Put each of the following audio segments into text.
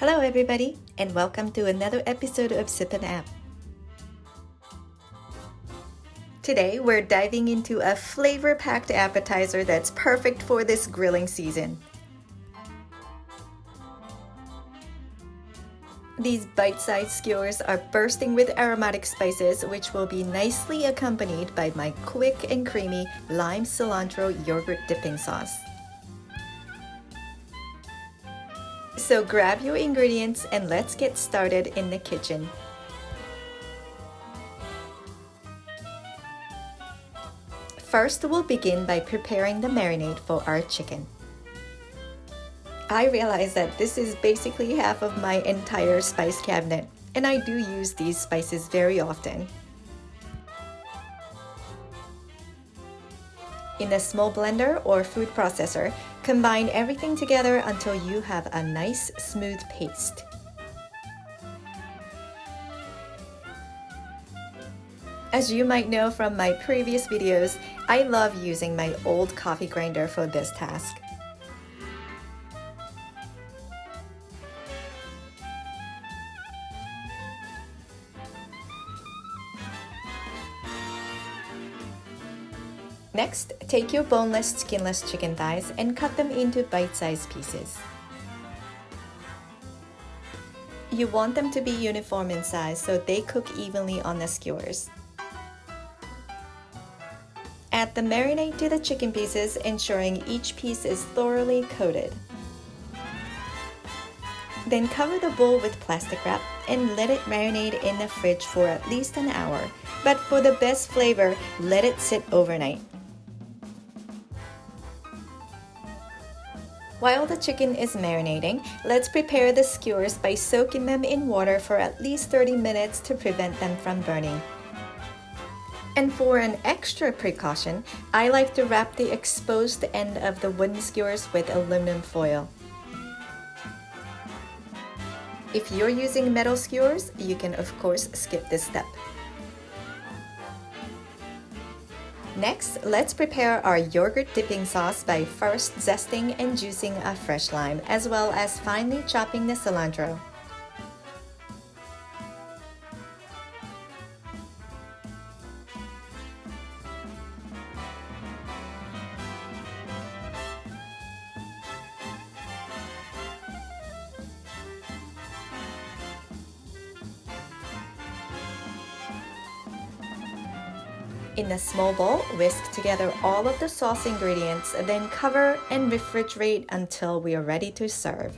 Hello everybody, and welcome to another episode of Sip and App. Today we're diving into a flavor-packed appetizer that's perfect for this grilling season. These bite-sized skewers are bursting with aromatic spices, which will be nicely accompanied by my quick and creamy Lime Cilantro Yogurt Dipping Sauce. So grab your ingredients and let's get started in the kitchen. First, we'll begin by preparing the marinade for our chicken. I realize that this is basically half of my entire spice cabinet, and I do use these spices very often. In a small blender or food processor, combine everything together until you have a nice smooth paste. As you might know from my previous videos, I love using my old coffee grinder for this task. Next, take your boneless, skinless chicken thighs and cut them into bite-sized pieces. You want them to be uniform in size so they cook evenly on the skewers. Add the marinade to the chicken pieces, ensuring each piece is thoroughly coated. Then cover the bowl with plastic wrap and let it marinate in the fridge for at least an hour. But for the best flavor, let it sit overnight. While the chicken is marinating, let's prepare the skewers by soaking them in water for at least 30 minutes to prevent them from burning. And for an extra precaution, I like to wrap the exposed end of the wooden skewers with aluminum foil. If you're using metal skewers, you can of course skip this step. Next, let's prepare our yogurt dipping sauce by first zesting and juicing a fresh lime, as well as finely chopping the cilantro. In a small bowl, whisk together all of the sauce ingredients, then cover and refrigerate until we are ready to serve.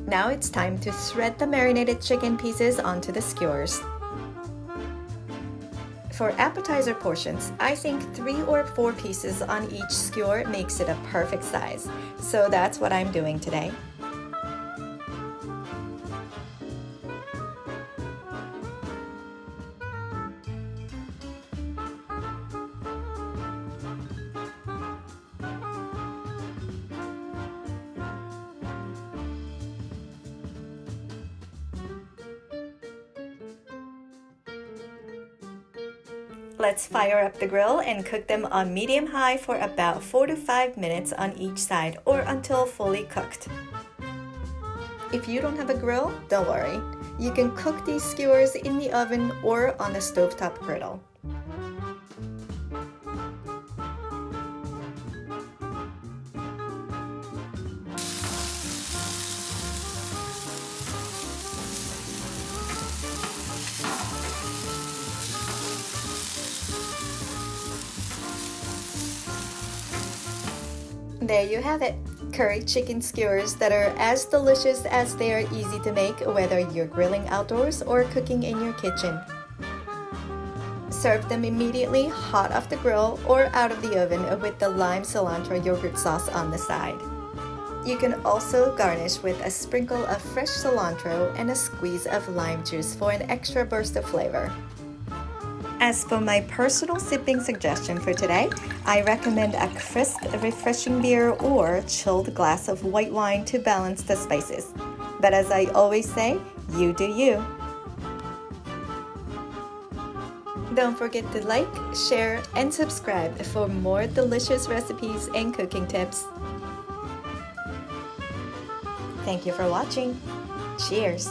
Now it's time to thread the marinated chicken pieces onto the skewers. For appetizer portions, I think 3 or 4 pieces on each skewer makes it a perfect size, so that's what I'm doing today. Let's fire up the grill and cook them on medium-high for about 4 to 5 minutes on each side or until fully cooked. If you don't have a grill, don't worry. You can cook these skewers in the oven or on a stovetop griddle. There you have it, curry chicken skewers that are as delicious as they are easy to make, whether you're grilling outdoors or cooking in your kitchen. Serve them immediately hot off the grill or out of the oven with the Lime Cilantro Yogurt Sauce on the side. You can also garnish with a sprinkle of fresh cilantro and a squeeze of lime juice for an extra burst of flavor. As for my personal sipping suggestion for today, I recommend a crisp, refreshing beer or chilled glass of white wine to balance the spices. But as I always say, you do you. Don't forget to like, share, and subscribe for more delicious recipes and cooking tips. Thank you for watching. Cheers!